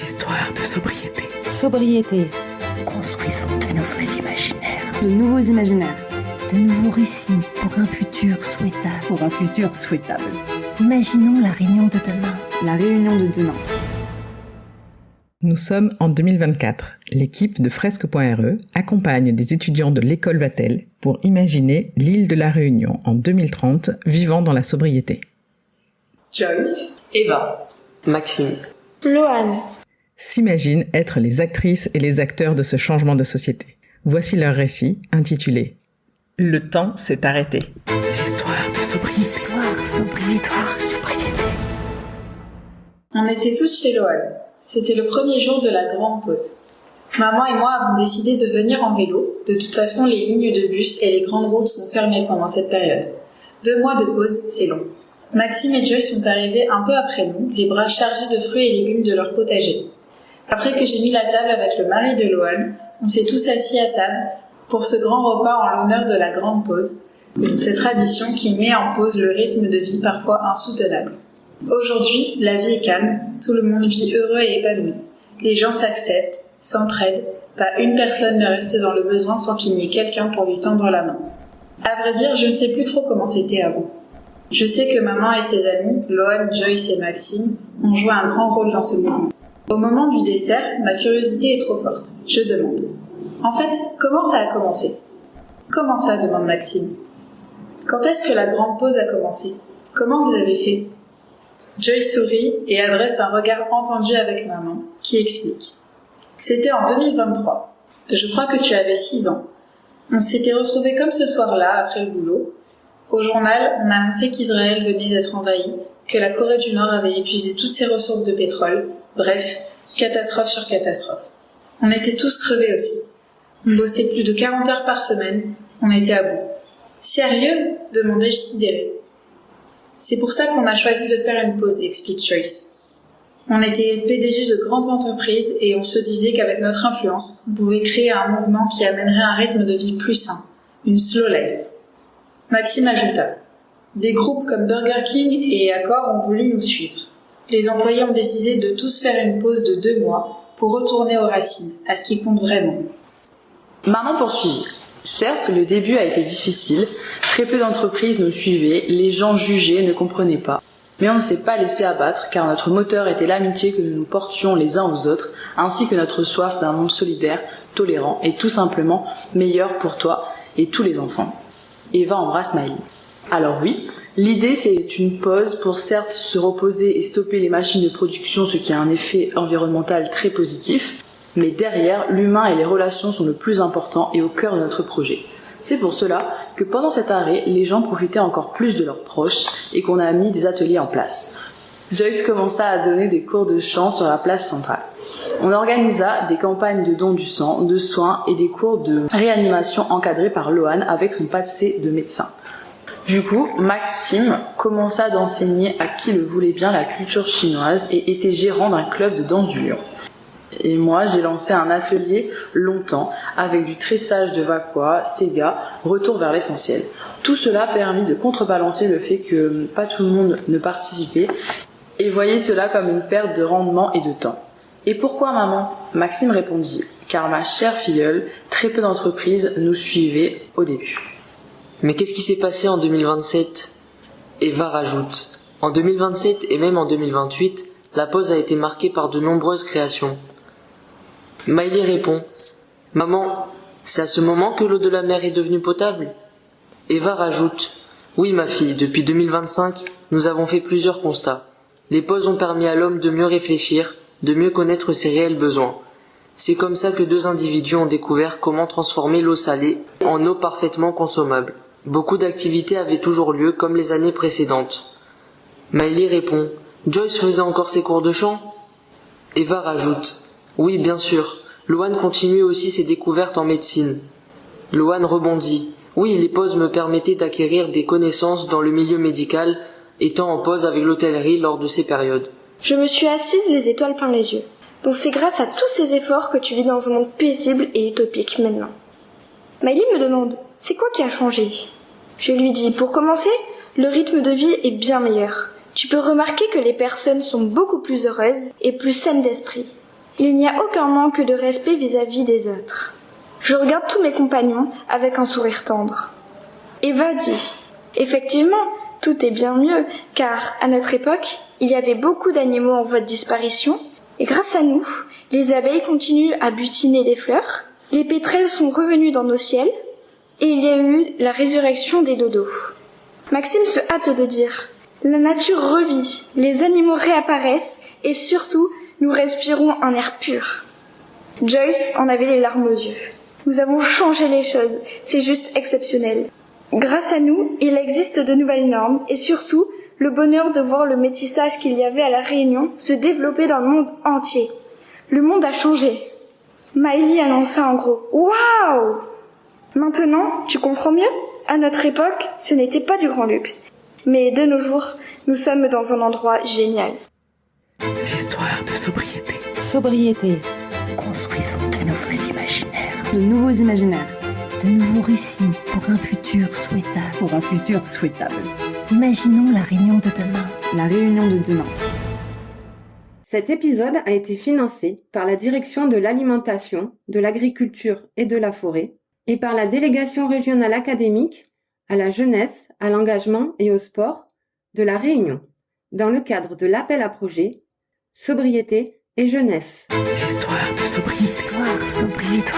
histoires de sobriété. Sobriété. Construisons de nouveaux imaginaires. De nouveaux imaginaires. De nouveaux récits pour un futur souhaitable. Pour un futur souhaitable. Imaginons la réunion de demain. La réunion de demain. Nous sommes en 2024. L'équipe de Fresque.re accompagne des étudiants de l'école Vatel pour imaginer l'île de la Réunion en 2030 vivant dans la sobriété. Joyce, Eva, Maxime, Loane s'imaginent être les actrices et les acteurs de ce changement de société. Voici leur récit intitulé « Le temps s'est arrêté ». Histoire de sobriété. Histoire sobriété. On était tous chez Loane. C'était le premier jour de la grande pause. Maman et moi avons décidé de venir en vélo. De toute façon, les lignes de bus et les grandes routes sont fermées pendant cette période. 2 mois de pause, c'est long. Maxime et Joyce sont arrivés un peu après nous, les bras chargés de fruits et légumes de leur potager. Après que j'ai mis la table avec le mari de Loane, on s'est tous assis à table pour ce grand repas en l'honneur de la grande pause, cette tradition qui met en pause le rythme de vie parfois insoutenable. Aujourd'hui, la vie est calme, tout le monde vit heureux et épanoui. Les gens s'acceptent, s'entraident, pas une personne ne reste dans le besoin sans qu'il n'y ait quelqu'un pour lui tendre la main. À vrai dire, je ne sais plus trop comment c'était avant. Je sais que maman et ses amis, Loane, Joyce et Maxime, ont joué un grand rôle dans ce mouvement. Au moment du dessert, ma curiosité est trop forte. Je demande. En fait, comment ça a commencé ? Comment ça ? Demande Maxime. Quand est-ce que la grande pause a commencé ? Comment vous avez fait ? Joyce sourit et adresse un regard entendu avec maman, qui explique. C'était en 2023. Je crois que tu avais 6 ans. On s'était retrouvés comme ce soir-là, après le boulot. Au journal, on annonçait qu'Israël venait d'être envahi, que la Corée du Nord avait épuisé toutes ses ressources de pétrole. Bref, catastrophe sur catastrophe. On était tous crevés aussi. On bossait plus de 40 heures par semaine. On était à bout. Sérieux ? Demandai-je sidérée. C'est pour ça qu'on a choisi de faire une pause, explique Joyce. On était PDG de grandes entreprises et on se disait qu'avec notre influence, on pouvait créer un mouvement qui amènerait un rythme de vie plus sain, une slow life. Maxime ajouta. Des groupes comme Burger King et Accor ont voulu nous suivre. Les employés ont décidé de tous faire une pause de 2 mois pour retourner aux racines, à ce qui compte vraiment. Maman poursuivit. Certes, le début a été difficile, très peu d'entreprises nous suivaient, les gens jugeaient, ne comprenaient pas. Mais on ne s'est pas laissé abattre, car notre moteur était l'amitié que nous nous portions les uns aux autres, ainsi que notre soif d'un monde solidaire, tolérant et tout simplement meilleur pour toi et tous les enfants. Eva embrasse Maëlie. Alors oui, l'idée c'est une pause pour certes se reposer et stopper les machines de production, ce qui a un effet environnemental très positif, mais derrière, l'humain et les relations sont le plus important et au cœur de notre projet. C'est pour cela que pendant cet arrêt, les gens profitaient encore plus de leurs proches et qu'on a mis des ateliers en place. Joyce commença à donner des cours de chant sur la place centrale. On organisa des campagnes de dons du sang, de soins et des cours de réanimation encadrés par Loane avec son passé de médecin. Du coup, Maxime commença d'enseigner à qui le voulait bien la culture chinoise et était gérant d'un club de danse du lion. Et moi, j'ai lancé un atelier longtemps avec du tressage de Vakwa, Sega, retour vers l'essentiel. Tout cela permis de contrebalancer le fait que pas tout le monde ne participait et voyait cela comme une perte de rendement et de temps. Et pourquoi maman ? Maxime répondit, car ma chère filleule, très peu d'entreprises nous suivaient au début. Mais qu'est-ce qui s'est passé en 2027 ? Eva rajoute, en 2027 et même en 2028, la pause a été marquée par de nombreuses créations. Maëlie répond, maman, c'est à ce moment que l'eau de la mer est devenue potable ? Eva rajoute, oui ma fille, depuis 2025, nous avons fait plusieurs constats. Les pauses ont permis à l'homme de mieux réfléchir, de mieux connaître ses réels besoins. C'est comme ça que 2 individus ont découvert comment transformer l'eau salée en eau parfaitement consommable. Beaucoup d'activités avaient toujours lieu comme les années précédentes. Maëlie répond, Joyce faisait encore ses cours de chant ? Eva rajoute, oui bien sûr, Loane continue aussi ses découvertes en médecine. Loane rebondit, oui les pauses me permettaient d'acquérir des connaissances dans le milieu médical, étant en pause avec l'hôtellerie lors de ces périodes. Je me suis assise les étoiles plein les yeux. Donc c'est grâce à tous ces efforts que tu vis dans un monde paisible et utopique maintenant. Maëlie me demande, c'est quoi qui a changé ? Je lui dis, pour commencer, le rythme de vie est bien meilleur. Tu peux remarquer que les personnes sont beaucoup plus heureuses et plus saines d'esprit. Il n'y a aucun manque de respect vis-à-vis des autres. Je regarde tous mes compagnons avec un sourire tendre. Eva dit « Effectivement, tout est bien mieux, car à notre époque, il y avait beaucoup d'animaux en voie de disparition, et grâce à nous, les abeilles continuent à butiner des fleurs, les pétrels sont revenus dans nos ciels, et il y a eu la résurrection des dodos. » Maxime se hâte de dire « La nature revit, les animaux réapparaissent, et surtout, nous respirons un air pur. » Joyce en avait les larmes aux yeux. Nous avons changé les choses, c'est juste exceptionnel. Grâce à nous, il existe de nouvelles normes et surtout, le bonheur de voir le métissage qu'il y avait à La Réunion se développer dans le monde entier. Le monde a changé. Miley annonça en gros « Waouh !» Maintenant, tu comprends mieux ? À notre époque, ce n'était pas du grand luxe. Mais de nos jours, nous sommes dans un endroit génial. Histoires de sobriété. Sobriété. Construisons de nouveaux imaginaires. De nouveaux imaginaires. De nouveaux récits pour un futur souhaitable. Pour un futur souhaitable. Imaginons la réunion de demain. La réunion de demain. Cet épisode a été financé par la Direction de l'Alimentation, de l'Agriculture et de la Forêt et par la Délégation régionale académique à la jeunesse, à l'engagement et au sport de La Réunion, dans le cadre de l'appel à projet Sobriété et jeunesse. Histoires de sobriété. Histoire, sobriété.